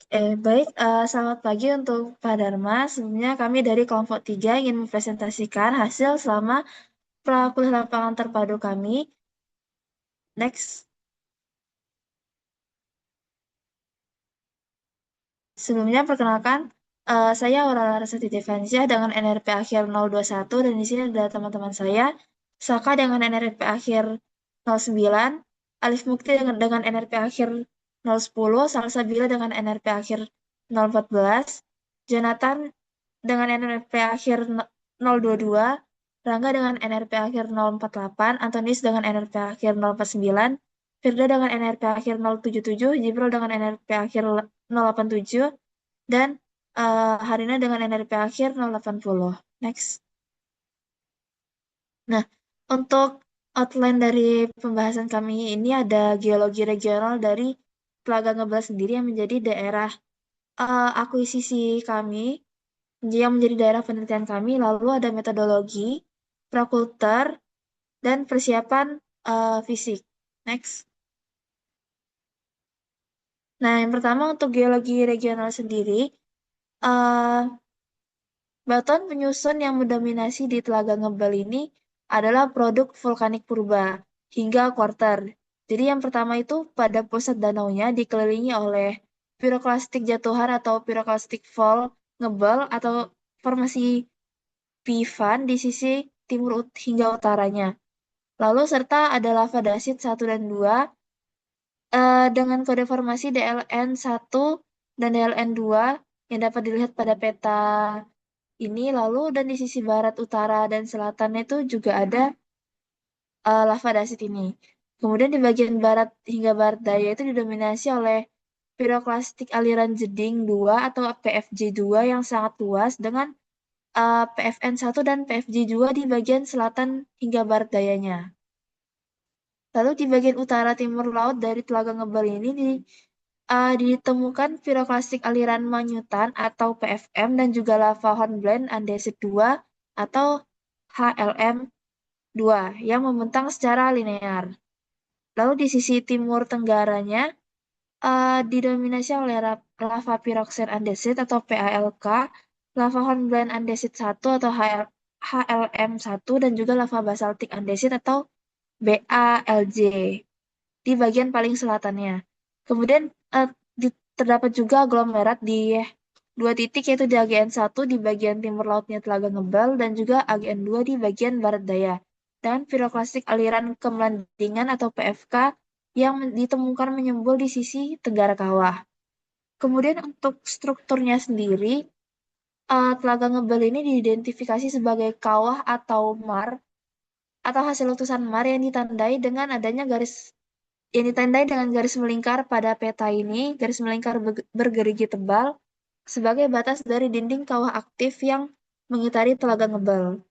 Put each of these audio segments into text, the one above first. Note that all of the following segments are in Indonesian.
Baik, selamat pagi untuk Pak Dharma. Sebelumnya kami dari kelompok 3 ingin mempresentasikan hasil selama kuliah lapangan terpadu kami. Next. Sebelumnya perkenalkan, saya Aurora Rasati Devansyah dengan NRP akhir 021 dan di sini ada teman-teman saya, Saka dengan NRP akhir 09, Alif Mukti dengan NRP akhir 010, Salsabila dengan NRP akhir 014, Jonathan dengan NRP akhir 022, Rangga dengan NRP akhir 048, Antonis dengan NRP akhir 049, Firda dengan NRP akhir 077, Jibril dengan NRP akhir 087, dan Harina dengan NRP akhir 080. Next. Nah, untuk outline dari pembahasan kami ini ada geologi regional dari Telaga Ngebel sendiri yang menjadi daerah akuisisi kami, yang menjadi daerah penelitian kami, lalu ada metodologi, prakultur, dan persiapan fisik. Next. Nah, yang pertama untuk geologi regional sendiri, eh batuan penyusun yang mendominasi di Telaga Ngebel ini adalah produk vulkanik purba hingga kuarter. Jadi yang pertama itu pada pusat danaunya dikelilingi oleh piroklastik jatuhan atau piroklastik fall Ngebel atau formasi Pivan di sisi timur hingga utaranya. Lalu serta ada lava dasit 1 dan 2 dengan kode formasi DLN 1 dan DLN 2 yang dapat dilihat pada peta ini. Lalu dan di sisi barat, utara, dan selatannya itu juga ada lava dasit ini. Kemudian di bagian barat hingga barat daya itu didominasi oleh piroklastik aliran jeding 2 atau PFJ2 yang sangat luas dengan PFN 1 dan PFJ2 di bagian selatan hingga barat dayanya. Lalu di bagian utara timur laut dari Telaga Ngebel ini ditemukan piroklastik aliran manyutan atau PFM dan juga lava hornblende andesit 2 atau HLM 2 yang membentang secara linear. Lalu di sisi timur tenggaranya didominasi oleh lava piroxene andesit atau PALK, lava hornblende andesit 1 atau HLM 1 dan juga lava basaltik andesit atau BALJ di bagian paling selatannya. Kemudian terdapat juga aglomerat di dua titik yaitu di AGN 1 di bagian timur lautnya Telaga Ngebel dan juga AGN 2 di bagian barat daya. Dan piroklastik aliran kemelandingan atau PFK yang ditemukan menyembul di sisi tenggara kawah. Kemudian untuk strukturnya sendiri, Telaga Ngebel ini diidentifikasi sebagai kawah atau mar atau hasil letusan mar yang ditandai dengan garis melingkar pada peta ini, garis melingkar bergerigi tebal sebagai batas dari dinding kawah aktif yang mengitari Telaga Ngebel.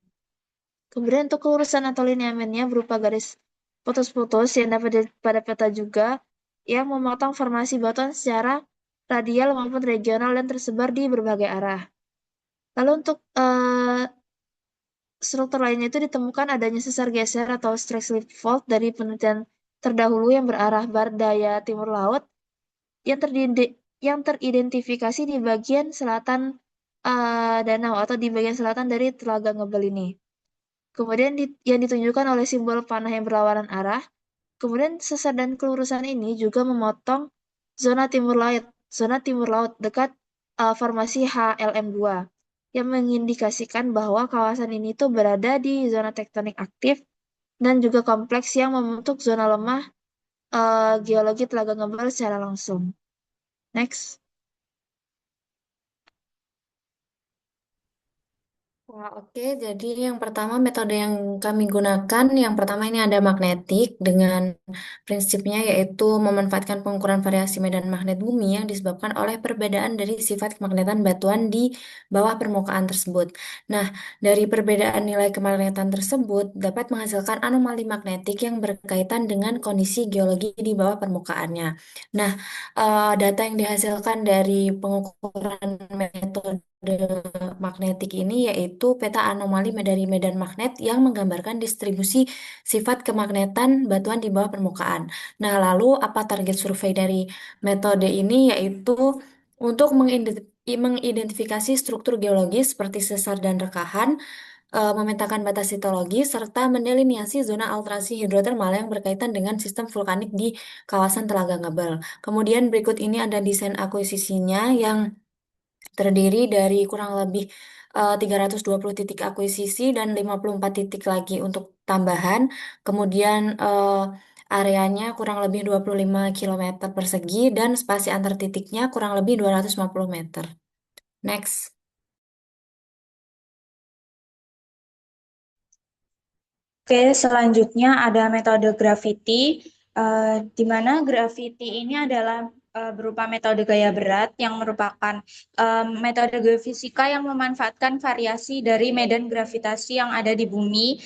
Kemudian untuk kelurusan atau lineamennya berupa garis putus-putus yang dapat pada peta juga yang memotong formasi batuan secara radial maupun regional dan tersebar di berbagai arah. Lalu untuk struktur lainnya itu ditemukan adanya sesar geser atau strike slip fault dari penelitian terdahulu yang berarah barat daya timur laut yang teridentifikasi di bagian selatan danau atau di bagian selatan dari Telaga Ngebel ini. Kemudian yang ditunjukkan oleh simbol panah yang berlawanan arah. Kemudian sesar dan kelurusan ini juga memotong zona timur laut dekat formasi HLM 2 yang mengindikasikan bahwa kawasan ini tuh berada di zona tektonik aktif dan juga kompleks yang membentuk zona lemah geologi Telaga Ngebel secara langsung. Next. Wah, oke. Jadi yang pertama metode yang kami gunakan, yang pertama ini ada magnetik dengan prinsipnya yaitu memanfaatkan pengukuran variasi medan magnet bumi yang disebabkan oleh perbedaan dari sifat kemagnetan batuan di bawah permukaan tersebut. Nah, dari perbedaan nilai kemagnetan tersebut dapat menghasilkan anomali magnetik yang berkaitan dengan kondisi geologi di bawah permukaannya. Nah, data yang dihasilkan dari pengukuran metode magnetik ini yaitu peta anomali dari medan magnet yang menggambarkan distribusi sifat kemagnetan batuan di bawah permukaan. Nah, lalu apa target survei dari metode ini yaitu Untuk mengidentifikasi struktur geologis seperti sesar dan rekahan, memetakan batas sitologi, serta mendeliniasi zona alterasi hidrotermal yang berkaitan dengan sistem vulkanik di kawasan Telaga Ngabel. Kemudian berikut ini ada desain akuisisinya yang terdiri dari kurang lebih 320 titik akuisisi dan 54 titik lagi untuk tambahan. Kemudian areanya kurang lebih 25 kilometer persegi dan spasi antar titiknya kurang lebih 250 meter. Next. Oke, selanjutnya ada metode graffiti, di mana graffiti ini adalah berupa metode gaya berat yang merupakan metode geofisika yang memanfaatkan variasi dari medan gravitasi yang ada di bumi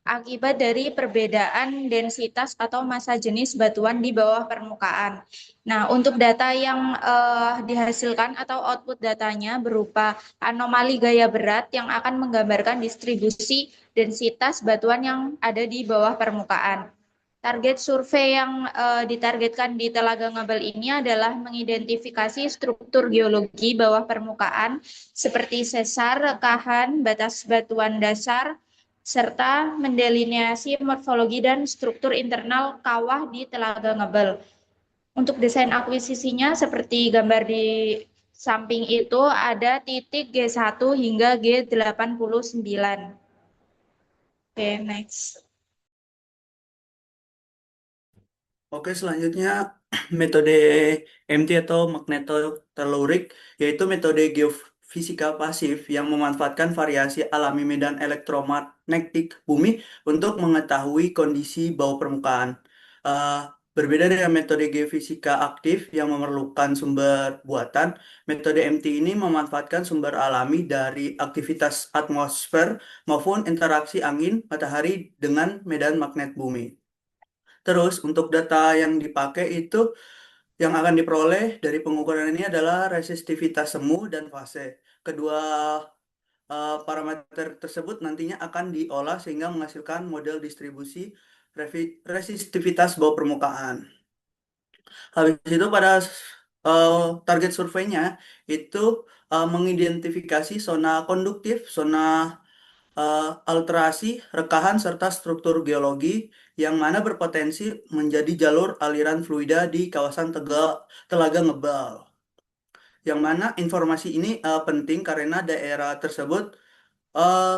akibat dari perbedaan densitas atau massa jenis batuan di bawah permukaan. Nah, untuk data yang dihasilkan atau output datanya berupa anomali gaya berat yang akan menggambarkan distribusi densitas batuan yang ada di bawah permukaan. Target survei yang ditargetkan di Telaga Ngabel ini adalah mengidentifikasi struktur geologi bawah permukaan seperti sesar, rekahan, batas batuan dasar, serta mendelineasi morfologi dan struktur internal kawah di Telaga Ngabel. Untuk desain akuisisinya seperti gambar di samping itu ada titik G1 hingga G89. Oke, next. Oke, selanjutnya metode MT atau magnetotelurik, yaitu metode geofisika pasif yang memanfaatkan variasi alami medan elektromagnetik bumi untuk mengetahui kondisi bawah permukaan. Eh, Berbeda dengan metode geofisika aktif yang memerlukan sumber buatan, metode MT ini memanfaatkan sumber alami dari aktivitas atmosfer maupun interaksi angin matahari dengan medan magnet bumi. Terus untuk data yang dipakai itu yang akan diperoleh dari pengukuran ini adalah resistivitas semu dan fase. Kedua parameter tersebut nantinya akan diolah sehingga menghasilkan model distribusi resistivitas bawah permukaan. Habis itu pada eh, target surveinya itu mengidentifikasi zona konduktif, zona alterasi, rekahan, serta struktur geologi yang mana berpotensi menjadi jalur aliran fluida di kawasan Telaga Ngebal. Yang mana informasi ini penting karena daerah tersebut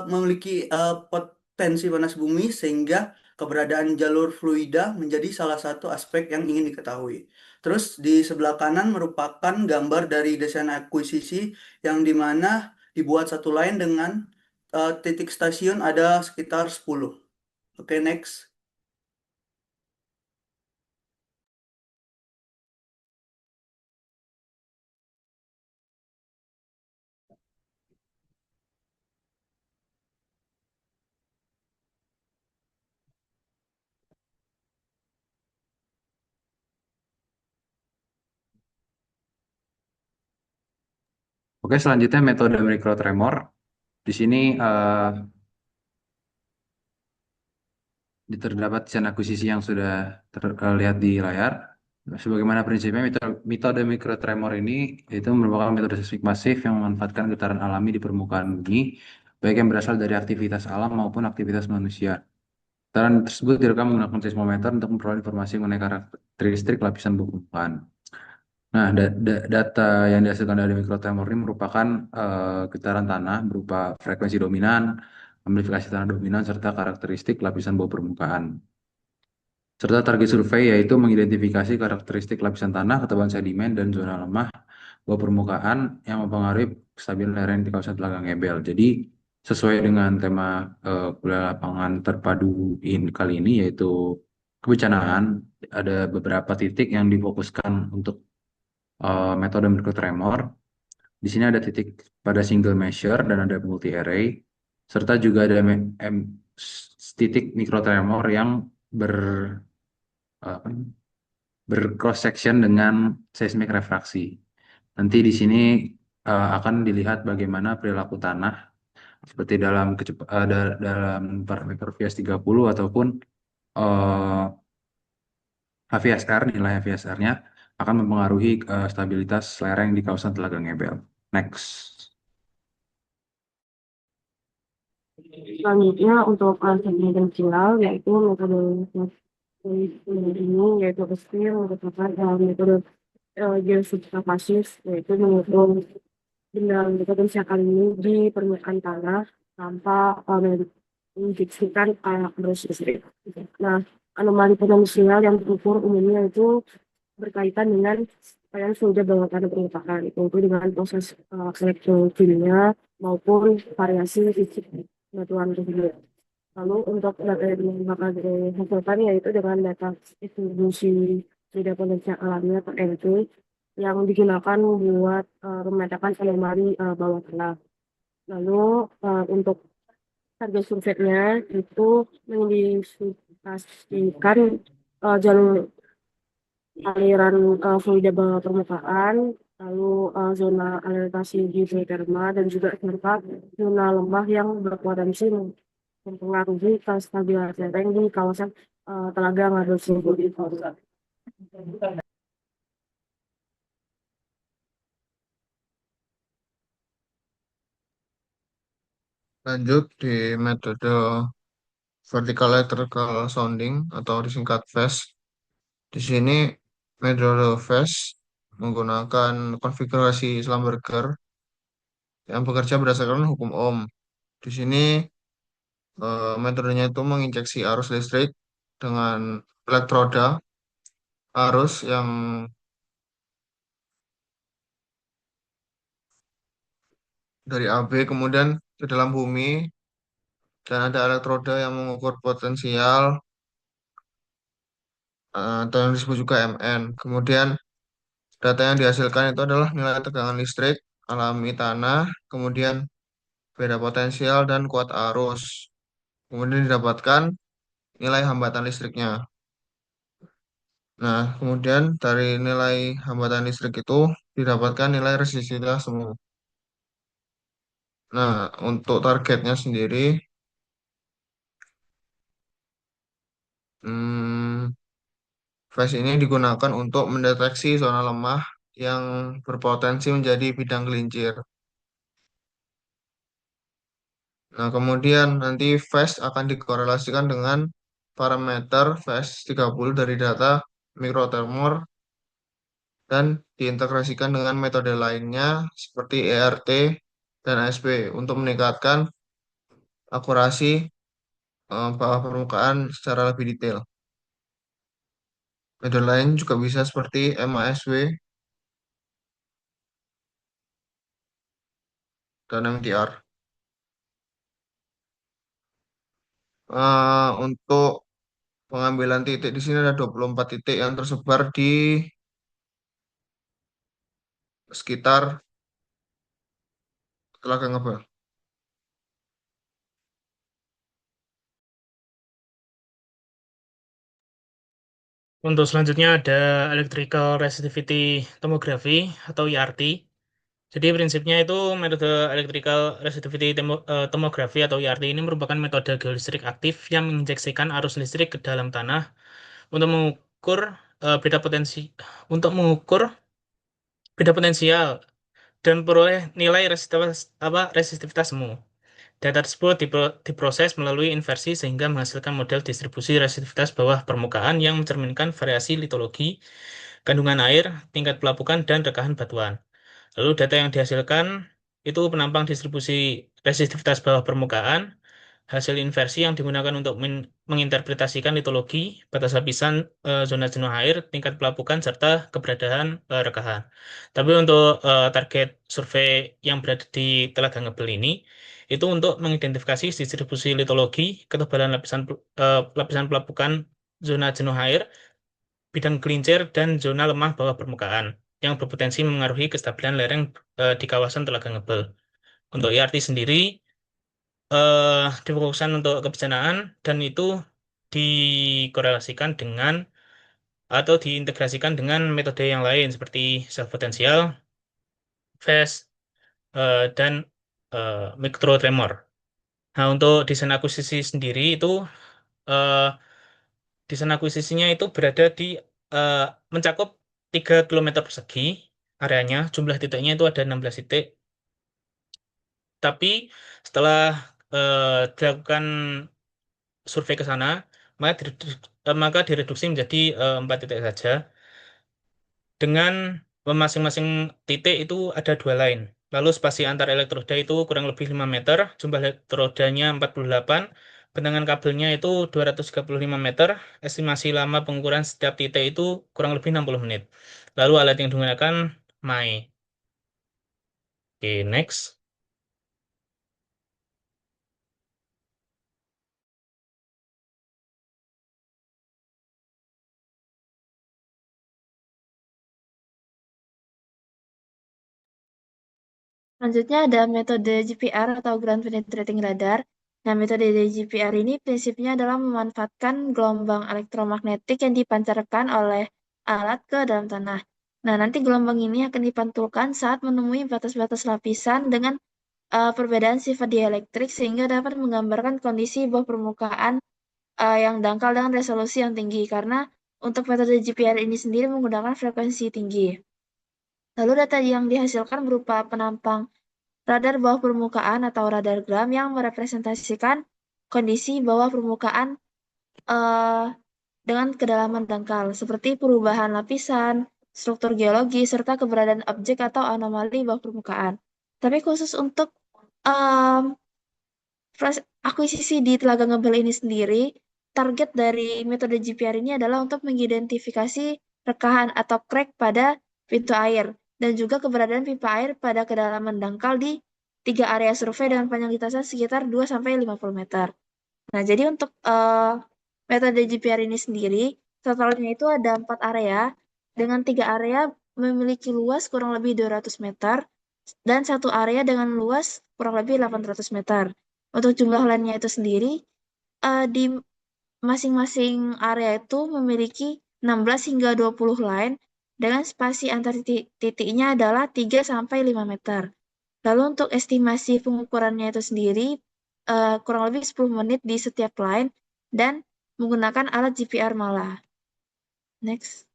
memiliki potensi panas bumi sehingga keberadaan jalur fluida menjadi salah satu aspek yang ingin diketahui. Terus di sebelah kanan merupakan gambar dari desain akuisisi yang dimana dibuat satu line dengan titik stasiun ada sekitar 10. Oke, next. Oke, selanjutnya metode mikrotremor. Di sini terdapat desain akuisisi yang sudah terlihat di layar. Sebagaimana prinsipnya, metode mikrotremor ini itu merupakan metode seismik masif yang memanfaatkan getaran alami di permukaan bumi, baik yang berasal dari aktivitas alam maupun aktivitas manusia. Getaran tersebut direkam menggunakan seismometer untuk memperoleh informasi mengenai karakteristik lapisan permukaan. Nah, data yang dihasilkan dari mikrotremor ini merupakan getaran tanah berupa frekuensi dominan, amplifikasi tanah dominan, serta karakteristik lapisan bawah permukaan. Serta target survei yaitu mengidentifikasi karakteristik lapisan tanah, ketebalan sedimen, dan zona lemah bawah permukaan yang mempengaruhi kestabilan lereng di kawasan Telaga Ngebel. Jadi, sesuai dengan tema kuliah lapangan terpadu kali ini, yaitu kebencanaan, ada beberapa titik yang difokuskan untuk metode mikrotremor. Di sini ada titik pada single measure dan ada multi array, serta juga ada titik mikrotremor yang apa ini, bercross section dengan seismic refraksi. Nanti di sini akan dilihat bagaimana perilaku tanah seperti dalam parameter VS30 ataupun HVSR, nilai HVSR-nya akan mempengaruhi stabilitas lereng di kawasan Telaga Ngebel. Next. Selanjutnya untuk segmen penjual yaitu metode ini yaitu SPIR merupakan metode geofisika pasif yaitu menghitung benda potensial kali ini di permukaan tanah tanpa mendeteksikan arus listrik. Nah, anomali potensial yang terukur umumnya itu berkaitan dengan yang sudah bawah tanah permukaan, yaitu dengan proses elektrokimia maupun variasi fisik batuan tersebut. Lalu untuk data yang bakal dihasilkan yaitu dengan data distribusi beda potensial alami atau MT yang digunakan buat memetakan anomali bawah tanah. Lalu untuk target surveinya itu mengindikasikan jalur aliran fluida bawah permukaan, lalu zona alimentasi geotermal dan juga serta zona lembah yang berpotensi mempengaruhi kestabilan lereng di kawasan Telaga Ngadel tersebut. Lanjut di metode vertical electrical sounding atau disingkat VES. Di sini metode VES menggunakan konfigurasi Schlumberger yang bekerja berdasarkan hukum Ohm. Di sini metodenya itu menginjeksi arus listrik dengan elektroda arus yang dari AB kemudian ke dalam bumi dan ada elektroda yang mengukur potensial atau yang disebut juga MN. Kemudian data yang dihasilkan itu adalah nilai tegangan listrik alami tanah, kemudian beda potensial dan kuat arus. Kemudian didapatkan nilai hambatan listriknya. Nah, kemudian dari nilai hambatan listrik itu didapatkan nilai resistivitas semu. Nah, untuk targetnya sendiri, hmm, flash ini digunakan untuk mendeteksi zona lemah yang berpotensi menjadi bidang gelincir. Nah, kemudian nanti fast akan dikorelasikan dengan parameter fast 30 dari data mikrotremor dan diintegrasikan dengan metode lainnya seperti ERT dan ASP untuk meningkatkan akurasi bawah permukaan secara lebih detail. Metode lain juga bisa seperti MASW dan MTR. Untuk pengambilan titik di sini ada 24 titik yang tersebar di sekitar Telaga Ngebel. Untuk selanjutnya ada Electrical Resistivity Tomography atau ERT. Jadi prinsipnya itu metode Electrical Resistivity Tomography atau ERT ini merupakan metode geolistrik aktif yang menginjeksikan arus listrik ke dalam tanah untuk mengukur beda potensi untuk mengukur beda potensial dan peroleh nilai resistivitas semu. Data tersebut diproses melalui inversi sehingga menghasilkan model distribusi resistivitas bawah permukaan yang mencerminkan variasi litologi, kandungan air, tingkat pelapukan, dan rekahan batuan. Lalu data yang dihasilkan itu penampang distribusi resistivitas bawah permukaan, hasil inversi yang digunakan untuk menginterpretasikan litologi, batas lapisan, zona jenuh air, tingkat pelapukan, serta keberadaan rekahan. Tapi untuk target survei yang berada di Telaga Ngebel ini, itu untuk mengidentifikasi distribusi litologi, ketebalan lapisan pelapukan, zona jenuh air, bidang gelincir, dan zona lemah bawah permukaan yang berpotensi mengaruhi kestabilan lereng di kawasan Telaga Ngebel. Untuk IRT sendiri difokuskan untuk kebencanaan dan itu dikorelasikan dengan atau diintegrasikan dengan metode yang lain seperti self potensial, phase, dan mikrotremor. Nah, untuk desain akuisisi sendiri itu eh, desain akuisisinya itu berada di mencakup 3 kilometer persegi areanya, jumlah titiknya itu ada 16 titik. Tapi setelah dilakukan survei ke sana, maka direduksi menjadi 4 titik saja. Dengan masing-masing titik itu ada 2 line. Lalu spasi antar elektroda itu kurang lebih 5 meter, jumlah elektrodanya 48, bentangan kabelnya itu 235 meter, estimasi lama pengukuran setiap titik itu kurang lebih 60 menit. Lalu alat yang digunakan MAE. Oke, next. Selanjutnya ada metode GPR atau Ground Penetrating Radar. Nah, metode GPR ini prinsipnya adalah memanfaatkan gelombang elektromagnetik yang dipancarkan oleh alat ke dalam tanah. Nah, nanti gelombang ini akan dipantulkan saat menemui batas-batas lapisan dengan perbedaan sifat dielektrik sehingga dapat menggambarkan kondisi bawah permukaan yang dangkal dengan resolusi yang tinggi. Karena untuk metode GPR ini sendiri menggunakan frekuensi tinggi. Lalu data yang dihasilkan berupa penampang radar bawah permukaan atau radargram yang merepresentasikan kondisi bawah permukaan eh, dengan kedalaman dangkal, seperti perubahan lapisan, struktur geologi, serta keberadaan objek atau anomali bawah permukaan. Tapi khusus untuk em, akuisisi di Telaga Ngebel ini sendiri, target dari metode GPR ini adalah untuk mengidentifikasi rekahan atau crack pada pintu air dan juga keberadaan pipa air pada kedalaman dangkal di 3 area survei dengan panjang lintasan sekitar 2-50 meter. Nah, jadi untuk metode GPR ini sendiri, totalnya itu ada 4 area, dengan 3 area memiliki luas kurang lebih 200 meter, dan 1 area dengan luas kurang lebih 800 meter. Untuk jumlah line-nya itu sendiri, di masing-masing area itu memiliki 16 hingga 20 line, dengan spasi antar titiknya adalah 3-5 meter. Lalu untuk estimasi pengukurannya itu sendiri, kurang lebih 10 menit di setiap line, dan menggunakan alat GPR malah. Next.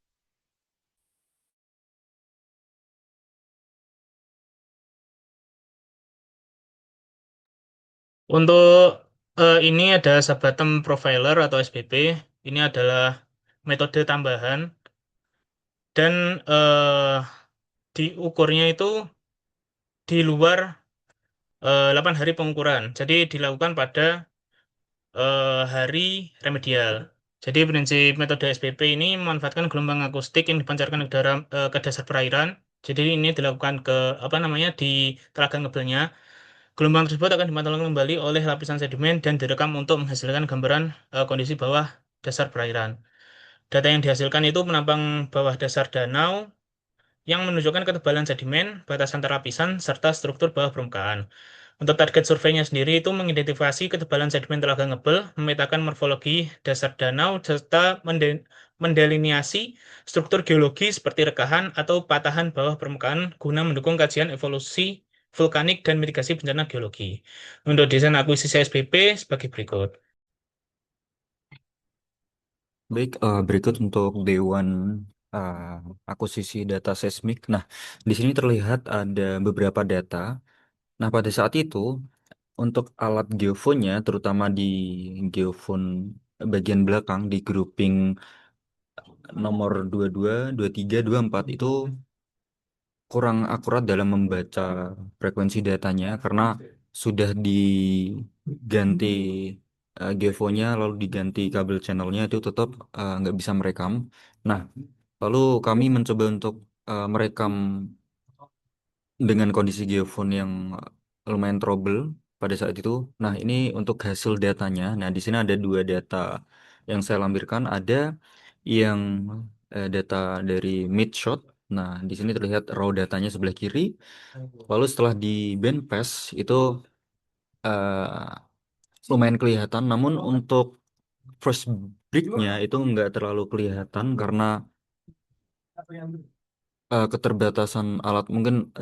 Untuk ini ada Sub-Bottom Profiler atau SBP. Ini adalah metode tambahan dan diukurnya itu di luar 8 hari pengukuran. Jadi dilakukan pada hari remedial. Jadi prinsip metode SPP ini memanfaatkan gelombang akustik yang dipancarkan ke dasar perairan. Jadi ini dilakukan ke apa namanya di telaga ngebelnya. Gelombang tersebut akan dipantulkan kembali oleh lapisan sedimen dan direkam untuk menghasilkan gambaran kondisi bawah dasar perairan. Data yang dihasilkan itu menampang bawah dasar danau yang menunjukkan ketebalan sedimen, batas antar lapisan, serta struktur bawah permukaan. Untuk target surveinya sendiri itu mengidentifikasi ketebalan sedimen telaga ngebel, memetakan morfologi dasar danau, serta mendeliniasi struktur geologi seperti rekahan atau patahan bawah permukaan guna mendukung kajian evolusi vulkanik dan mitigasi bencana geologi. Untuk desain akuisisi SPP sebagai berikut. Baik, berikut untuk Dewan eh, Akuisisi Data Seismik. Nah, di sini terlihat ada beberapa data. Nah, pada saat itu, untuk alat geofonnya, terutama di geofon bagian belakang, di grouping nomor 22, 23, 24, itu kurang akurat dalam membaca frekuensi datanya, karena sudah diganti geofonnya, lalu diganti kabel channelnya, itu tetap nggak bisa merekam. Nah, lalu kami mencoba untuk merekam dengan kondisi geofon yang lumayan trouble pada saat itu. Nah, ini untuk hasil datanya. Nah, di sini ada 2 data yang saya lampirkan. Ada yang data dari mid shot. Nah, di sini terlihat raw datanya sebelah kiri. Lalu setelah di bandpass itu lumayan kelihatan. Namun untuk first breaknya itu nggak terlalu kelihatan karena keterbatasan alat. Mungkin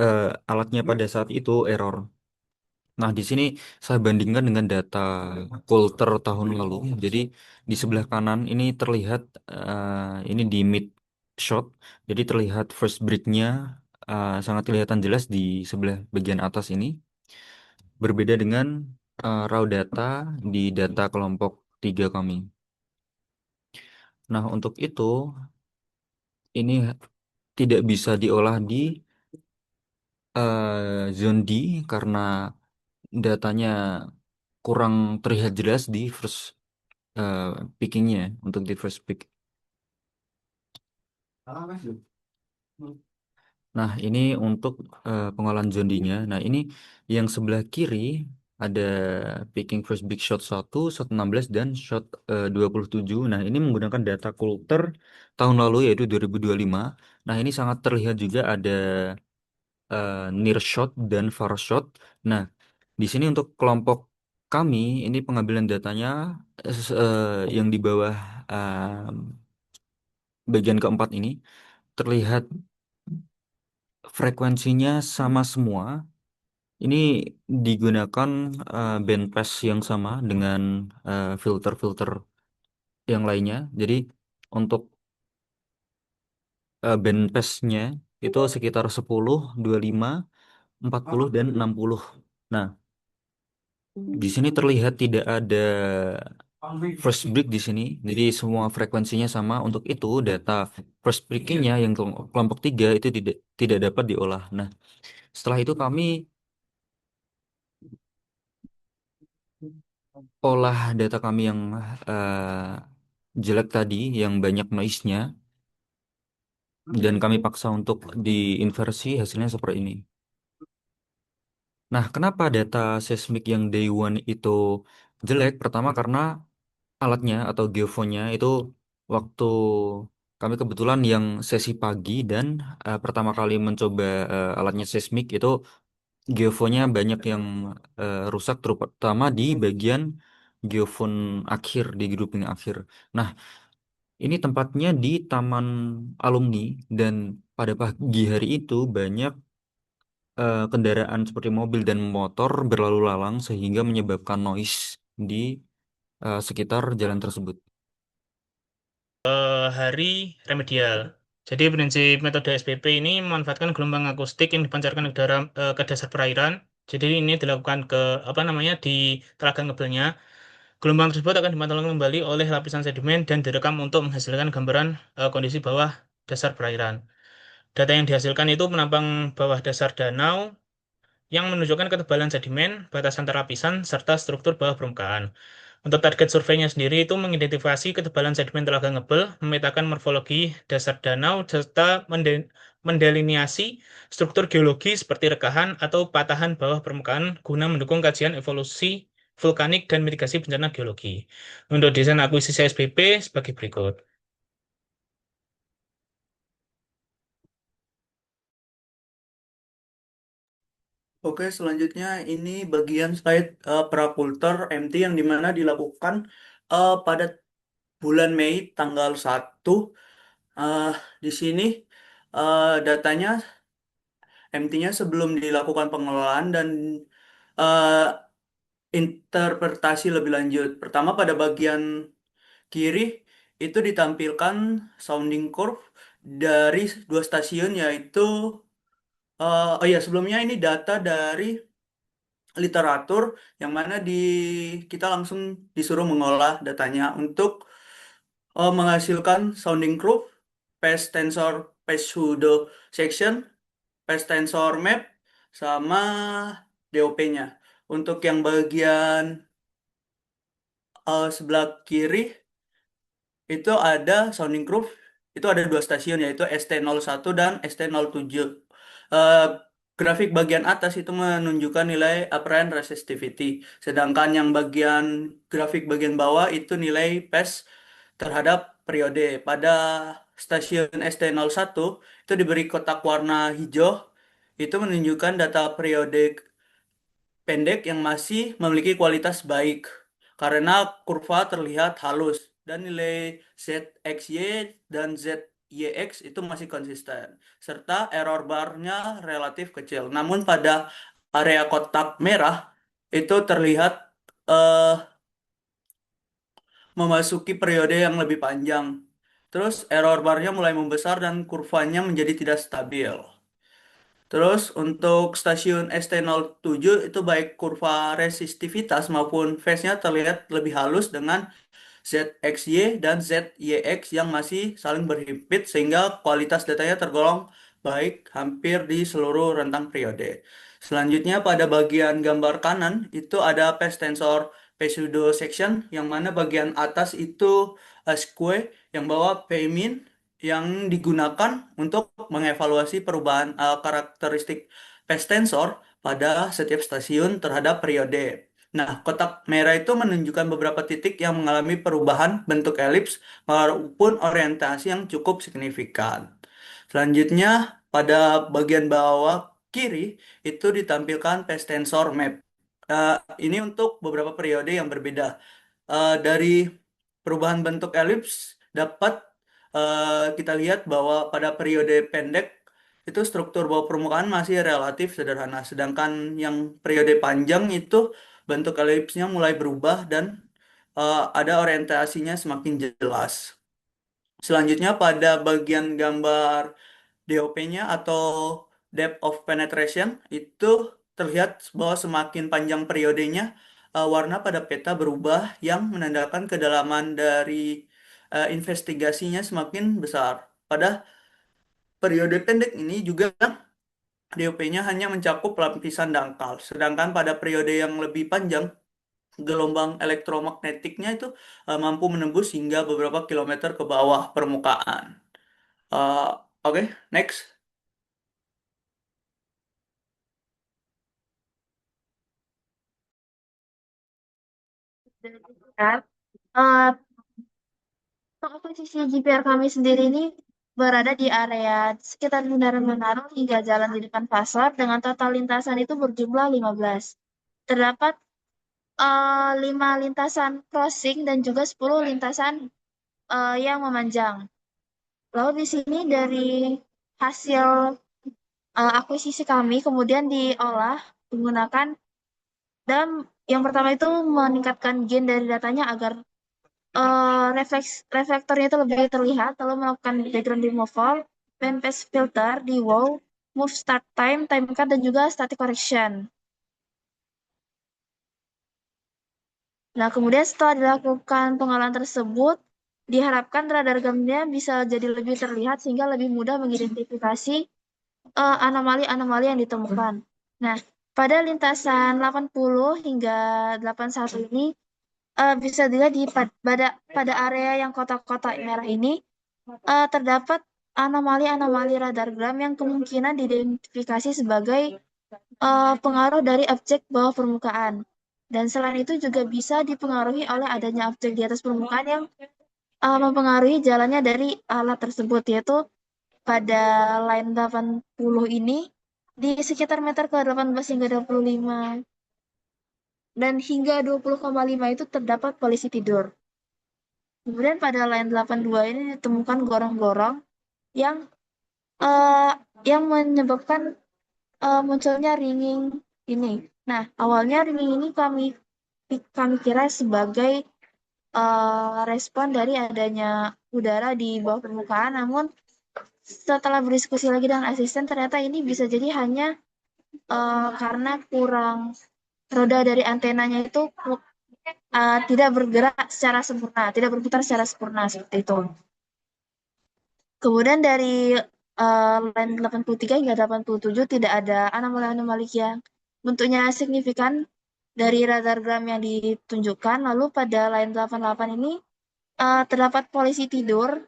alatnya pada saat itu error. Nah, di sini saya bandingkan dengan data Coulter tahun lalu. Jadi di sebelah kanan ini terlihat ini di mid shot. Jadi terlihat first break-nya sangat kelihatan jelas di sebelah bagian atas ini. Berbeda dengan raw data di data kelompok 3 kami. Nah, untuk itu ini tidak bisa diolah di zone D karena datanya kurang terlihat jelas di first eh, pickingnya untuk di first pick. Nah, ini untuk pengolahan zondinya. Nah, ini yang sebelah kiri ada picking first big shot 1, shot 16, dan shot 27. Nah, ini menggunakan data Coulter tahun lalu yaitu 2025. Nah, ini sangat terlihat juga ada near shot dan far shot. Nah, di sini untuk kelompok kami, ini pengambilan datanya yang di bawah bagian keempat ini terlihat frekuensinya sama semua. Ini digunakan bandpass yang sama dengan filter-filter yang lainnya. Jadi untuk bandpassnya itu sekitar 10, 25, 40, dan 60. Nah, di sini terlihat tidak ada first break di sini. Jadi semua frekuensinya sama. Untuk itu data first breakingnya yang kelompok 3 itu tidak dapat diolah. Nah, setelah itu kami olah data kami yang jelek tadi, yang banyak noise-nya, dan kami paksa untuk diinversi, hasilnya seperti ini. Nah, kenapa data seismik yang day one itu jelek? Pertama karena alatnya atau geofonnya itu waktu kami kebetulan yang sesi pagi dan pertama kali mencoba alatnya seismik itu geofonnya banyak yang rusak terutama di bagian geofon akhir di grouping akhir. Nah, ini tempatnya di Taman Alumni dan pada pagi hari itu banyak kendaraan seperti mobil dan motor berlalu lalang sehingga menyebabkan noise di sekitar jalan tersebut. Hari remedial. Jadi prinsip metode SPP ini memanfaatkan gelombang akustik yang dipancarkan ke dasar perairan. Jadi ini dilakukan ke apa namanya di telaga ngebelnya. Gelombang tersebut akan dimantulkan kembali oleh lapisan sedimen dan direkam untuk menghasilkan gambaran kondisi bawah dasar perairan. Data yang dihasilkan itu menampang bawah dasar danau yang menunjukkan ketebalan sedimen, batas antar lapisan, serta struktur bawah permukaan. Untuk target surveinya sendiri itu mengidentifikasi ketebalan sedimen telaga ngebel, memetakan morfologi dasar danau, serta mendelineasi struktur geologi seperti rekahan atau patahan bawah permukaan guna mendukung kajian evolusi vulkanik dan mitigasi bencana geologi. Untuk desain akuisisi SPP sebagai berikut. Oke, selanjutnya ini bagian slide prakultur MT yang dimana dilakukan pada bulan Mei tanggal 1. Eh, di sini datanya MT-nya sebelum dilakukan pengelolaan dan eh, interpretasi lebih lanjut. Pertama pada bagian kiri itu ditampilkan sounding curve dari dua stasiun yaitu oh ya sebelumnya ini data dari literatur yang mana kita langsung disuruh mengolah datanya untuk menghasilkan sounding curve, phase tensor, phase pseudo section, phase tensor map, sama DOP-nya. Untuk yang bagian sebelah kiri itu ada sounding groove, itu ada dua stasiun yaitu ST01 dan ST07. Eh, grafik bagian atas itu menunjukkan nilai apparent resistivity, sedangkan yang grafik bagian bawah itu nilai phase terhadap periode. Pada stasiun ST01 itu diberi kotak warna hijau, itu menunjukkan data periode pendek yang masih memiliki kualitas baik karena kurva terlihat halus dan nilai ZXY dan ZYX itu masih konsisten serta error barnya relatif kecil. Namun pada area kotak merah itu terlihat eh, memasuki periode yang lebih panjang. Terus error barnya mulai membesar dan kurvanya menjadi tidak stabil. Terus untuk stasiun ST07 itu baik kurva resistivitas maupun phase-nya terlihat lebih halus dengan ZXY dan ZYX yang masih saling berhimpit sehingga kualitas datanya tergolong baik hampir di seluruh rentang periode. Selanjutnya pada bagian gambar kanan itu ada phase tensor pseudo section yang mana bagian atas itu square yang bawah Pmin yang digunakan untuk mengevaluasi perubahan karakteristik phase tensor pada setiap stasiun terhadap periode. Nah, kotak merah itu menunjukkan beberapa titik yang mengalami perubahan bentuk elips maupun orientasi yang cukup signifikan. Selanjutnya, pada bagian bawah kiri itu ditampilkan phase tensor map. Eh, ini untuk beberapa periode yang berbeda. Dari perubahan bentuk elips dapat kita lihat bahwa pada periode pendek itu struktur bawah permukaan masih relatif sederhana, sedangkan yang periode panjang itu bentuk elipsnya mulai berubah dan ada orientasinya semakin jelas. Selanjutnya pada bagian gambar DOP-nya atau depth of penetration itu terlihat bahwa semakin panjang periodenya, warna pada peta berubah yang menandakan kedalaman dari investigasinya semakin besar. Pada periode pendek ini juga DOP-nya hanya mencakup lapisan dangkal, sedangkan pada periode yang lebih panjang, gelombang elektromagnetiknya itu mampu menembus hingga beberapa kilometer ke bawah permukaan. Uh, Oke, next. Eh, Untuk akuisisi GPR kami sendiri ini berada di area sekitar Bundaran Manarung hingga jalan di depan pasar dengan total lintasan itu berjumlah 15. Terdapat 5 lintasan crossing dan juga 10 lintasan yang memanjang. Lalu di sini dari hasil akuisisi kami kemudian diolah menggunakan dan yang pertama itu meningkatkan gain dari datanya agar reflektornya itu lebih terlihat, lalu melakukan background removal, band pass filter di wall, move start time, time cut, dan juga static correction. Nah, kemudian setelah dilakukan pengolahan tersebut, diharapkan radar gamnya bisa jadi lebih terlihat sehingga lebih mudah mengidentifikasi anomali-anomali yang ditemukan. Nah, pada lintasan 80 hingga 81 ini bisa dilihat pada area yang kotak-kotak merah ini terdapat anomali-anomali radar gram yang kemungkinan diidentifikasi sebagai pengaruh dari objek bawah permukaan. Dan selain itu juga bisa dipengaruhi oleh adanya objek di atas permukaan yang mempengaruhi jalannya dari alat tersebut, yaitu pada line 80 ini di sekitar meter ke 18 hingga 25 dan hingga 20,5 itu terdapat polisi tidur. Kemudian pada line 82 ini ditemukan gorong-gorong yang eh, yang menyebabkan munculnya ringing ini. Nah, awalnya ringing ini kami kira sebagai respon dari adanya udara di bawah permukaan, namun setelah berdiskusi lagi dengan asisten, ternyata ini bisa jadi hanya karena kurang roda dari antenanya itu tidak bergerak secara sempurna, tidak berputar secara sempurna seperti itu. Kemudian dari line 83 hingga 87 tidak ada anomali-anomali yang bentuknya signifikan dari radar gram yang ditunjukkan. Lalu pada line 88 ini terdapat polisi tidur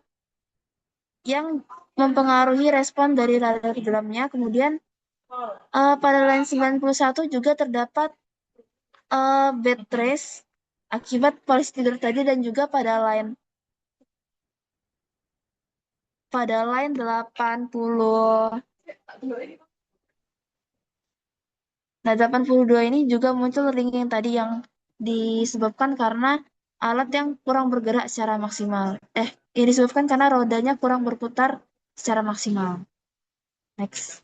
yang mempengaruhi respon dari radar gramnya. Kemudian pada line 91 juga terdapat bed trace akibat polisi tidur tadi dan juga pada line 80. Nah, 82 ini juga muncul ringing tadi yang disebabkan karena alat yang kurang bergerak secara maksimal. Ini disebabkan karena rodanya kurang berputar secara maksimal. Next.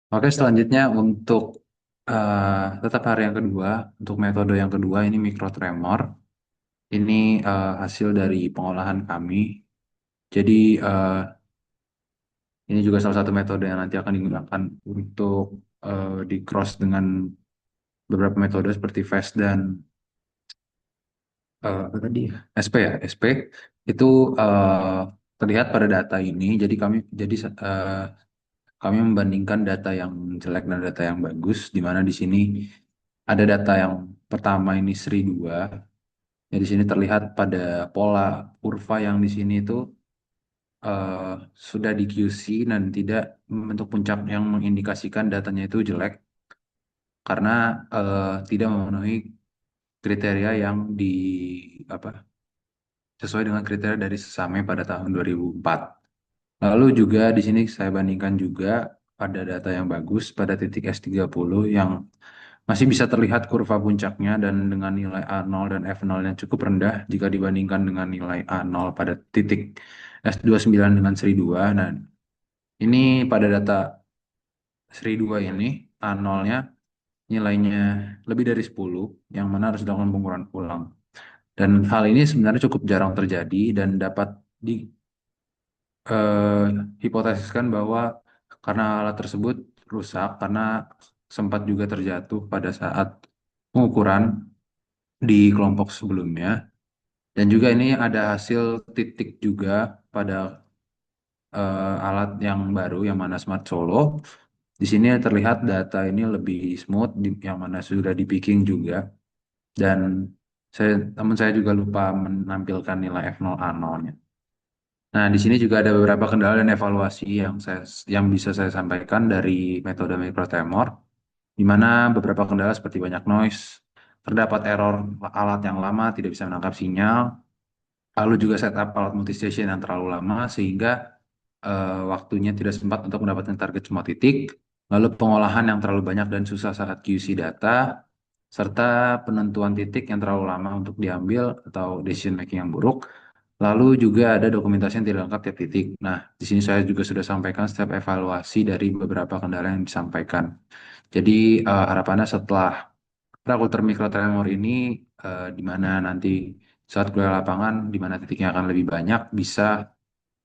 Oke, selanjutnya untuk tetap hari yang kedua, untuk metode yang kedua ini mikrotremor. Ini hasil dari pengolahan kami. Jadi ini juga salah satu metode yang nanti akan digunakan untuk di cross dengan beberapa metode seperti FAST dan apa tadi ya? SP ya, SP itu eh, terlihat pada data ini. Eh, kami membandingkan data yang jelek dan data yang bagus, di mana di sini ada data yang pertama ini seri 2. Ya, di sini terlihat pada pola kurva yang di sini itu eh, sudah di QC dan tidak membentuk puncak yang mengindikasikan datanya itu jelek karena tidak memenuhi kriteria yang di apa sesuai dengan kriteria dari Sesame pada tahun 2004. Lalu juga di sini saya bandingkan juga pada data yang bagus pada titik S30 yang masih bisa terlihat kurva puncaknya dan dengan nilai A0 dan F0 yang cukup rendah jika dibandingkan dengan nilai A0 pada titik S29 dengan seri 2. Nah, ini pada data seri 2 ini A0-nya nilainya lebih dari 10 yang mana harus dilakukan pengukuran ulang. Dan hal ini sebenarnya cukup jarang terjadi dan dapat hipotesiskan bahwa karena alat tersebut rusak karena sempat juga terjatuh pada saat pengukuran di kelompok sebelumnya. Dan juga ini ada hasil titik juga pada alat yang baru yang mana Smart Solo. Di sini terlihat data ini lebih smooth, yang mana sudah di picking juga. Dan namun saya juga lupa menampilkan nilai F0A0-nya. Nah, di sini juga ada beberapa kendala dan evaluasi yang bisa saya sampaikan dari metode mikrotremor, di mana beberapa kendala seperti banyak noise, terdapat error alat yang lama tidak bisa menangkap sinyal, lalu juga setup alat multistation yang terlalu lama sehingga waktunya tidak sempat untuk mendapatkan target semua titik, lalu pengolahan yang terlalu banyak dan susah saat QC data, serta penentuan titik yang terlalu lama untuk diambil atau decision making yang buruk. Lalu juga ada dokumentasi yang tidak lengkap tiap titik. Nah, di sini saya juga sudah sampaikan setiap evaluasi dari beberapa kendala yang disampaikan. Jadi harapannya setelah Rakuter Mikrotremor ini di mana nanti saat kuliah lapangan di mana titiknya akan lebih banyak bisa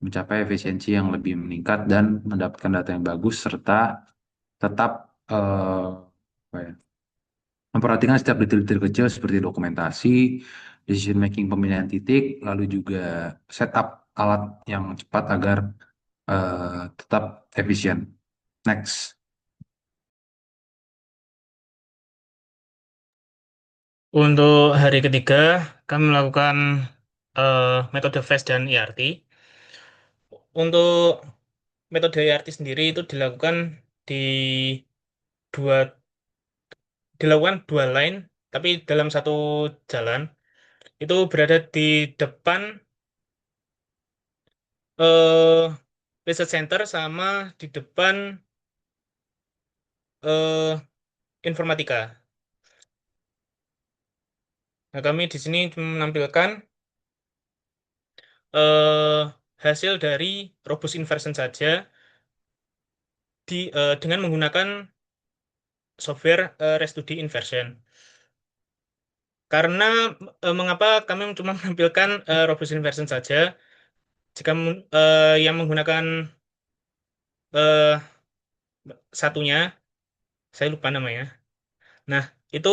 mencapai efisiensi yang lebih meningkat dan mendapatkan data yang bagus serta tetap apa ya, memperhatikan setiap detail-detail kecil seperti dokumentasi, decision making pemilihan titik, lalu juga setup alat yang cepat agar tetap efisien. Next. Untuk hari ketiga, kami melakukan metode FAST dan ERT. Untuk metode ERT sendiri itu di dua dua line, tapi dalam satu jalan. Itu berada di depan eh, research center sama di depan eh, informatika. Nah, kami di sini menampilkan eh, hasil dari robust inversion saja dengan menggunakan software ResTudy Inversion. Karena mengapa kami cuma menampilkan robust inversion saja? Jika yang menggunakan eh, satunya, saya lupa namanya. Nah, itu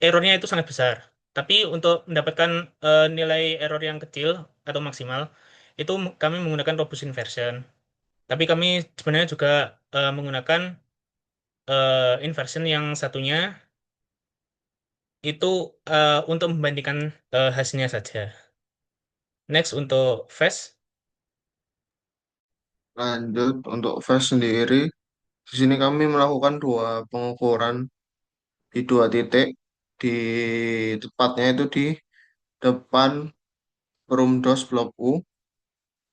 errornya itu sangat besar. Tapi untuk mendapatkan nilai error yang kecil atau maksimal, itu kami menggunakan robust inversion. Tapi kami sebenarnya juga menggunakan inversion yang satunya itu untuk membandingkan hasilnya saja. Next untuk fast. Lanjut untuk fast sendiri, di sini kami melakukan dua pengukuran di dua titik, di tepatnya itu di depan Perumdos Blok U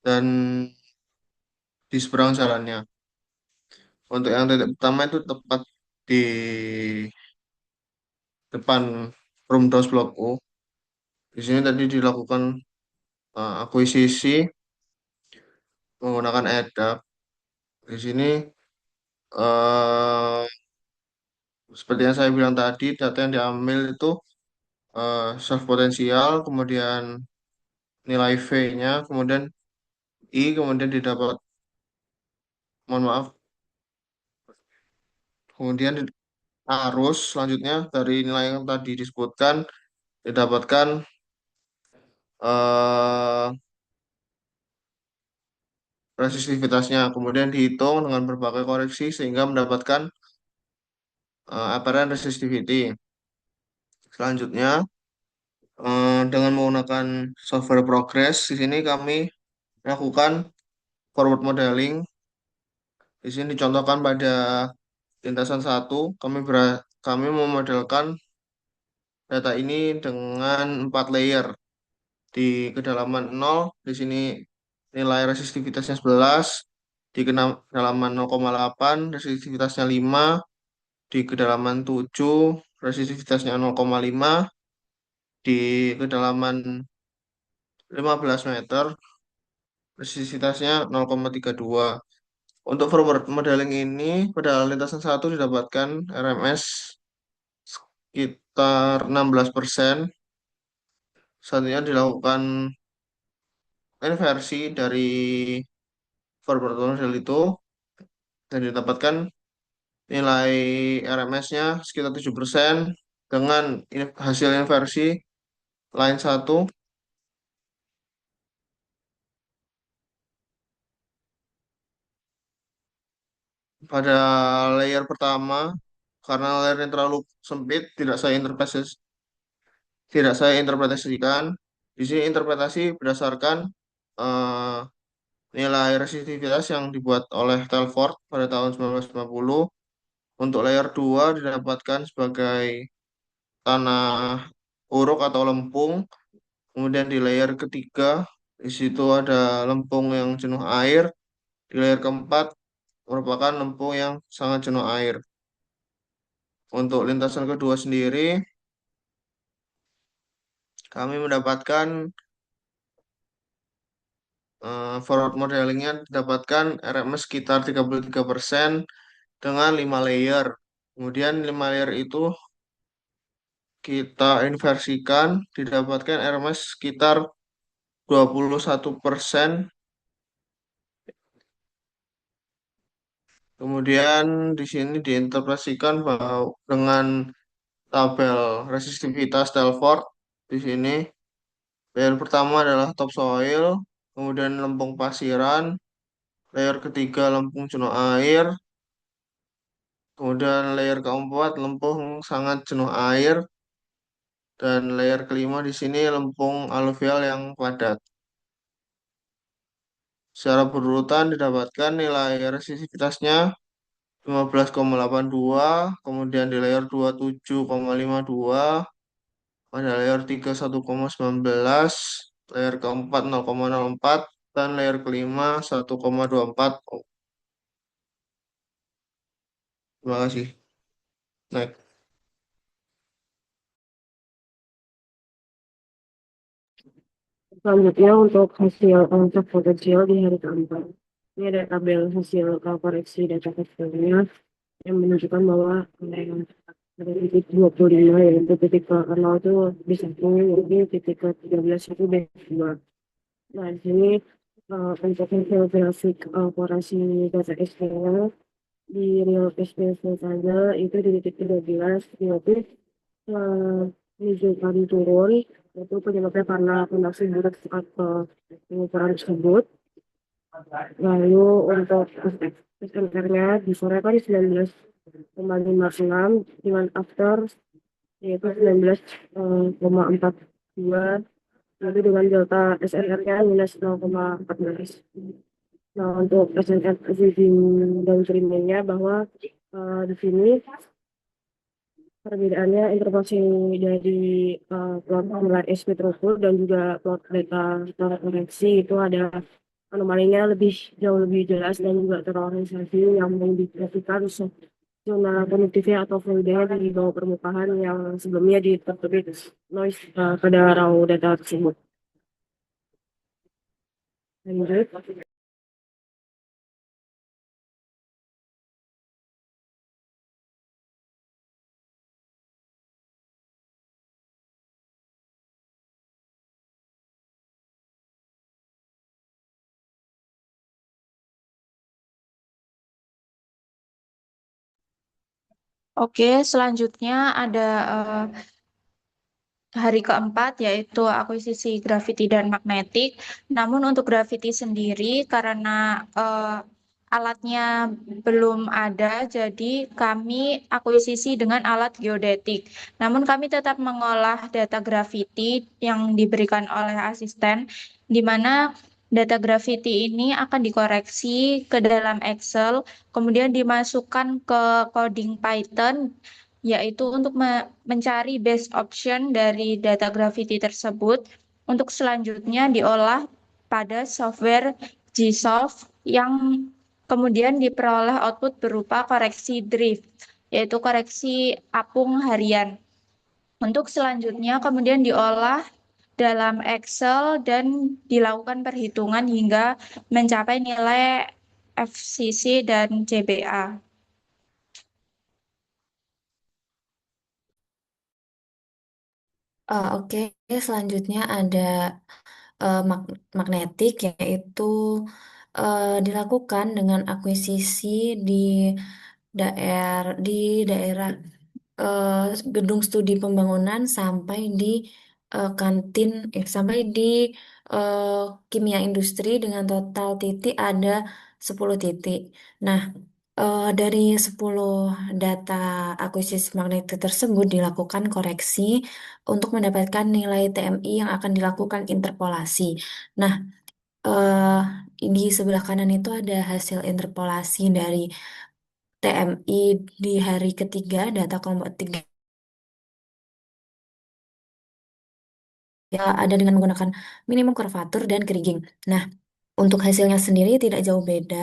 dan di seberang jalannya. Untuk yang titik pertama itu tepat di depan Perumdos Blok U. Di sini tadi dilakukan akuisisi menggunakan EDAP. Di sini eh, Seperti yang saya bilang tadi, data yang diambil itu self potensial, kemudian nilai V-nya, kemudian I, kemudian didapat, mohon maaf, kemudian arus selanjutnya dari nilai yang tadi disebutkan didapatkan eh, resistivitasnya, kemudian dihitung dengan berbagai koreksi sehingga mendapatkan apparent resistivity. Selanjutnya, dengan menggunakan software Progress, di sini kami lakukan forward modeling. Di sini dicontohkan pada lintasan 1, kami memodelkan data ini dengan 4 layer. Di kedalaman 0, di sini nilai resistivitasnya 11, di kedalaman 0,8 resistivitasnya 5, di kedalaman 7 resistivitasnya 0,5, di kedalaman 15 meter resistivitasnya 0,32. Untuk forward modeling ini pada lintasan 1 didapatkan RMS sekitar 16%. Selanjutnya dilakukan inversi dari forward model itu dan didapatkan nilai RMS-nya sekitar 7% dengan hasil inversi line 1 pada layer pertama. Karena layernya terlalu sempit, tidak saya interpretasikan. Di sini interpretasi berdasarkan eh, nilai resistivitas yang dibuat oleh Telford pada tahun 1950. Untuk layer 2 didapatkan sebagai tanah uruk atau lempung. Kemudian di layer ketiga, di situ ada lempung yang jenuh air. Di layer keempat merupakan lempung yang sangat jenuh air. Untuk lintasan kedua sendiri, kami mendapatkan forward modelingnya didapatkan RMS sekitar 33% dengan 5 layer. Kemudian 5 layer itu kita inversikan, didapatkan RMS sekitar 21%. Kemudian di sini diinterpretasikan bahwa dengan tabel resistivitas Telford di sini layer pertama adalah topsoil, kemudian lempung pasiran, layer ketiga lempung jenuh air, kemudian layer keempat lempung sangat jenuh air, dan layer kelima di sini lempung aluvial yang padat. Secara berurutan didapatkan nilai resistivitasnya 15,82, kemudian di layer 2 7,52, pada layer 3 1,19, layer keempat 0,04, dan layer kelima 1,24. Terima kasih. Next. Selanjutnya untuk hasil untuk potensial di hari keempat. Ini ada tabel hasil koreksi data hasilnya yang menunjukkan bahwa ada titik 25 yaitu titik ke 0 itu B1, jadi titik ke 13 itu B2. Nah, di sini untuk hasil grafik korelasi data SPL di real SPL saja itu di titik 13 yaitu menunjukkan turun, itu penyebabnya karena kondisi buruk atau pengukuran tersebut. Lalu untuk SMR-nya di sore tadi 19,56 dengan after yaitu 19,42, lalu dengan delta SNR-nya minus 0,14. Nah, untuk SNR leading downstream-nya bahwa di sini perbedaannya interpretasi dari plot nilai SP threshold dan juga plot data koreksi itu ada anomalinya jauh lebih jelas dan juga terorganisasi yang mengindikasikan zona konduktifnya atau fluidnya di bawah permukaan yang sebelumnya ditutupi noise pada raw data tersebut. Lanjut. Oke, selanjutnya ada hari keempat yaitu akuisisi grafiti dan magnetik. Namun untuk grafiti sendiri karena alatnya belum ada, jadi kami akuisisi dengan alat geodetik. Namun kami tetap mengolah data grafiti yang diberikan oleh asisten, di mana data grafiti ini akan dikoreksi ke dalam Excel, kemudian dimasukkan ke coding Python yaitu untuk mencari best option dari data gravity tersebut untuk selanjutnya diolah pada software Gsolve yang kemudian diperoleh output berupa koreksi drift, yaitu koreksi apung harian. Untuk selanjutnya kemudian diolah dalam Excel dan dilakukan perhitungan hingga mencapai nilai FCC dan CBA. Oke, selanjutnya ada magnetik, yaitu dilakukan dengan akuisisi di di daerah eh, gedung studi pembangunan sampai di kantin, sampai di eh, kimia industri dengan total titik ada 10 titik. Nah, dari 10 data akuisisi magnetik tersebut dilakukan koreksi untuk mendapatkan nilai TMI yang akan dilakukan interpolasi. Nah, eh, di sebelah kanan itu ada hasil interpolasi dari TMI di hari ketiga, data kelompok 3 ya ada dengan menggunakan minimum kurvatur dan kriging. Nah, untuk hasilnya sendiri tidak jauh beda,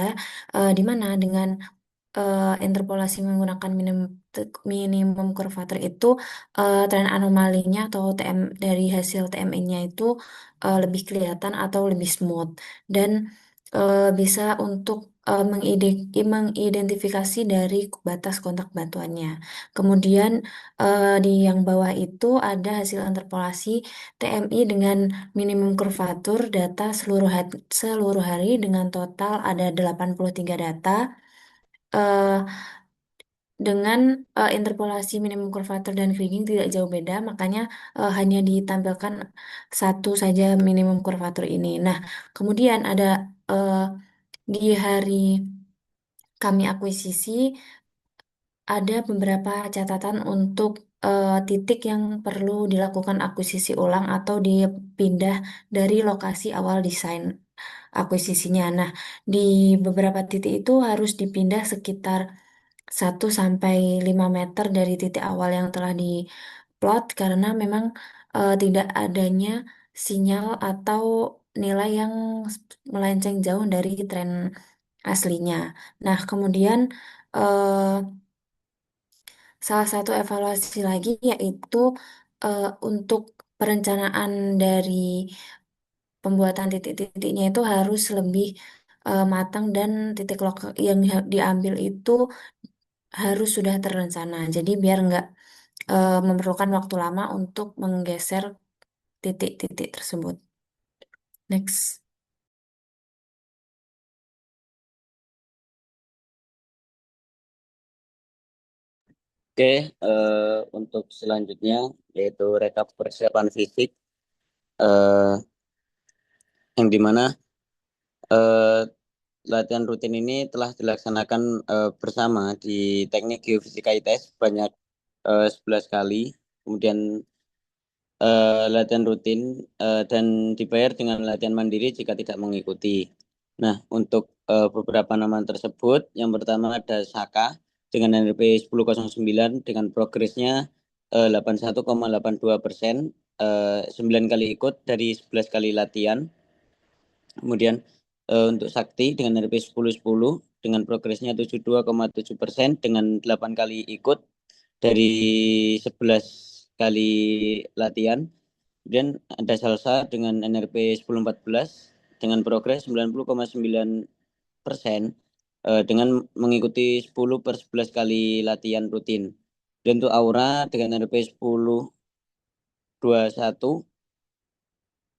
di mana dengan interpolasi menggunakan minimum kurvatur itu tren anomalinya atau TM dari hasil TMI-nya itu lebih kelihatan atau lebih smooth dan bisa untuk mengidentifikasi dari batas kontak batuannya. Kemudian di yang bawah itu ada hasil interpolasi TMI dengan minimum kurvatur data seluruh hari dengan total ada 83 data eh, dengan interpolasi minimum kurvatur dan kriging tidak jauh beda, makanya hanya ditampilkan satu saja minimum kurvatur ini. Nah, kemudian ada eh, di hari kami akuisisi ada beberapa catatan untuk titik yang perlu dilakukan akuisisi ulang atau dipindah dari lokasi awal desain akuisisinya. Nah, di beberapa titik itu harus dipindah sekitar 1 sampai 5 meter dari titik awal yang telah diplot karena memang tidak adanya sinyal atau nilai yang melenceng jauh dari tren aslinya. Nah, kemudian eh, salah satu evaluasi lagi yaitu untuk perencanaan dari pembuatan titik-titiknya itu harus lebih matang dan titik lokal yang diambil itu harus sudah terencana. Jadi biar nggak memerlukan waktu lama untuk menggeser titik-titik tersebut. Next. Oke, untuk selanjutnya yaitu rekap persiapan fisik eh, yang dimana eh, latihan rutin ini telah dilaksanakan bersama di teknik geofisika ITS banyak 11 kali, kemudian latihan rutin dan dibayar dengan latihan mandiri jika tidak mengikuti. Nah, untuk beberapa nama tersebut, yang pertama ada Saka dengan NRP 1009 dengan progresnya 81,82%, 9 kali ikut dari 11 kali latihan. Kemudian untuk Sakti dengan NRP 1010 dengan progresnya 72,7% dengan 8 kali ikut dari 11 kali latihan. Kemudian ada Salsa dengan NRP 1014 dengan progres 90,9% dengan mengikuti 10 per 11 kali latihan rutin. Dan untuk Aura dengan NRP 1021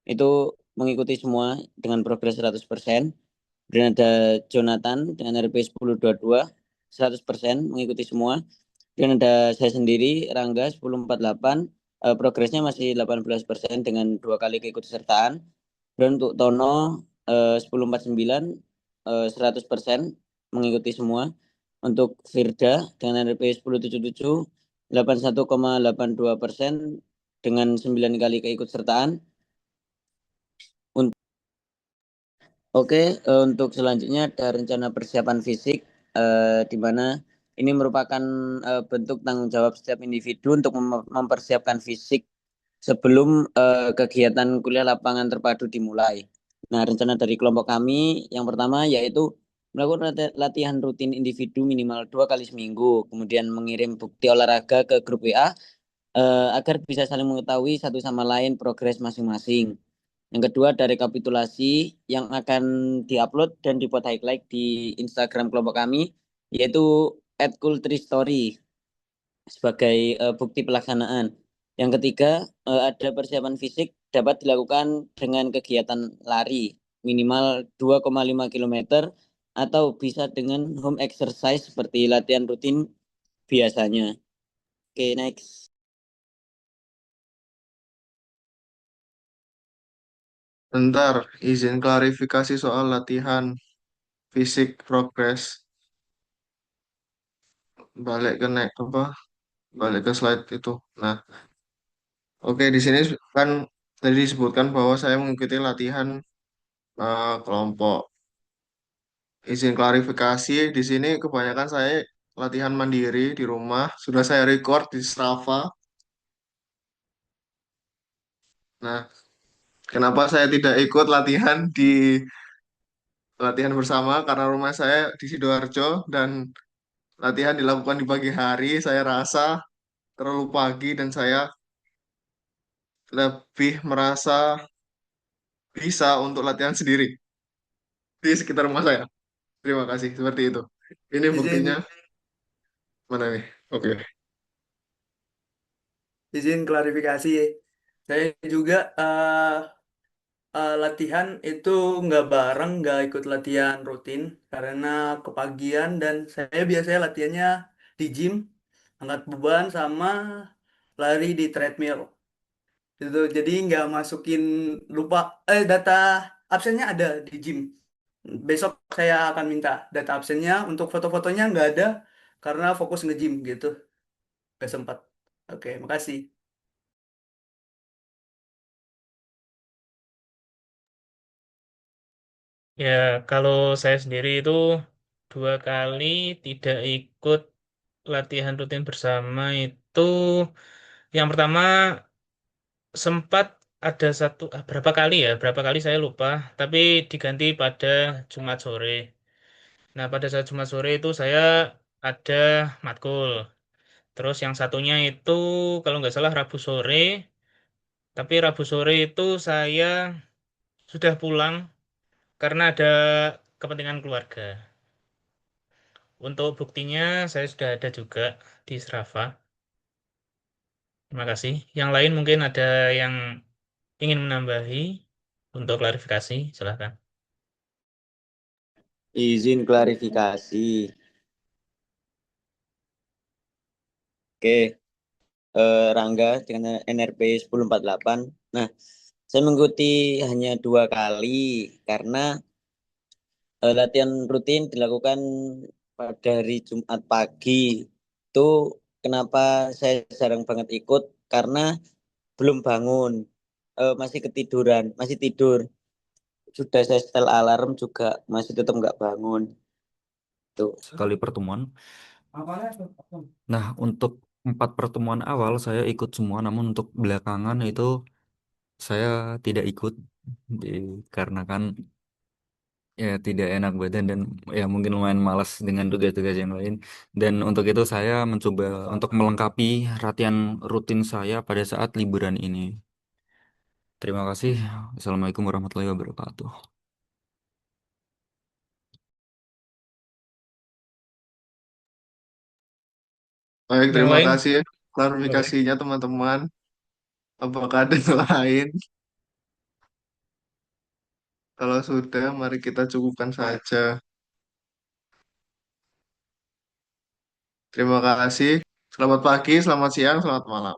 itu mengikuti semua dengan progres 100%. Dan ada Jonathan dengan RP 1022 100% mengikuti semua Dan ada saya sendiri, Rangga 1048, progresnya masih 18% dengan 2 kali keikutsertaan. Dan untuk Tono 1049, 100% mengikuti semua. Untuk Firda dengan NRP 1077, 81,82% dengan 9 kali keikutsertaan. Oke, untuk selanjutnya ada rencana persiapan fisik, di mana ini merupakan bentuk tanggung jawab setiap individu untuk mempersiapkan fisik sebelum kegiatan kuliah lapangan terpadu dimulai. Nah, rencana dari kelompok kami yang pertama yaitu melakukan latihan rutin individu minimal 2 kali seminggu, kemudian mengirim bukti olahraga ke grup WA agar bisa saling mengetahui satu sama lain progres masing-masing. Yang kedua ada rekapitulasi yang akan diupload dan dibuat highlight di Instagram kelompok kami, yaitu @cultristory sebagai bukti pelaksanaan. Yang ketiga, ada persiapan fisik dapat dilakukan dengan kegiatan lari minimal 2,5 km atau bisa dengan home exercise seperti latihan rutin biasanya. Oke, next. Bentar, izin klarifikasi soal latihan fisik progres. Balik ke naik apa? Balik ke slide itu. Nah, oke di sini kan tadi disebutkan bahwa saya mengikuti latihan kelompok. Izin klarifikasi, di sini kebanyakan saya latihan mandiri di rumah. Sudah saya record di Strava. Nah, kenapa saya tidak ikut latihan bersama? Karena rumah saya di Sidoarjo dan latihan dilakukan di pagi hari. Saya rasa terlalu pagi dan saya lebih merasa bisa untuk latihan sendiri di sekitar rumah saya. Terima kasih, seperti itu. Ini buktinya Izin mana nih? Oke. izin klarifikasi. Saya juga latihan itu nggak bareng, nggak ikut latihan rutin karena kepagian dan saya biasanya latihannya di gym, angkat beban sama lari di treadmill. Gitu. Jadi nggak masukin lupa data absennya ada di gym. Besok saya akan minta data absennya untuk foto-fotonya nggak ada karena fokus nge-gym gitu. Nggak sempat. Oke, makasih. Ya, kalau saya sendiri itu 2 kali tidak ikut latihan rutin bersama itu, yang pertama sempat ada berapa kali ya, berapa kali saya lupa, tapi diganti pada Jumat sore. Nah, pada saat Jumat sore itu saya ada matkul. Terus yang satunya itu kalau nggak salah Rabu sore, tapi Rabu sore itu saya sudah pulang karena ada kepentingan keluarga. Untuk buktinya saya sudah ada juga di Strava. Terima kasih. Yang lain mungkin ada yang ingin menambahi untuk klarifikasi, silakan. Izin klarifikasi. Oke, Rangga dengan NRP 1048. Nah, saya mengikuti hanya 2 kali karena latihan rutin dilakukan pada hari Jumat pagi. Itu kenapa saya jarang banget ikut karena belum bangun, masih ketiduran, masih tidur. Sudah saya setel alarm juga masih tetap nggak bangun. Tuh. Sekali pertemuan. Nah, untuk 4 pertemuan awal saya ikut semua, namun untuk belakangan itu saya tidak ikut dikarenakan ya tidak enak badan dan ya mungkin lumayan malas dengan tugas-tugas yang lain. Dan untuk itu saya mencoba untuk melengkapi latihan rutin saya pada saat liburan ini. Terima kasih. Assalamualaikum warahmatullahi wabarakatuh. Baik, Yang terima lain kasih boleh. klarifikasinya teman-teman. Apakah ada yang lain? Kalau sudah, mari kita cukupkan saja. Terima kasih. Selamat pagi, selamat siang, selamat malam.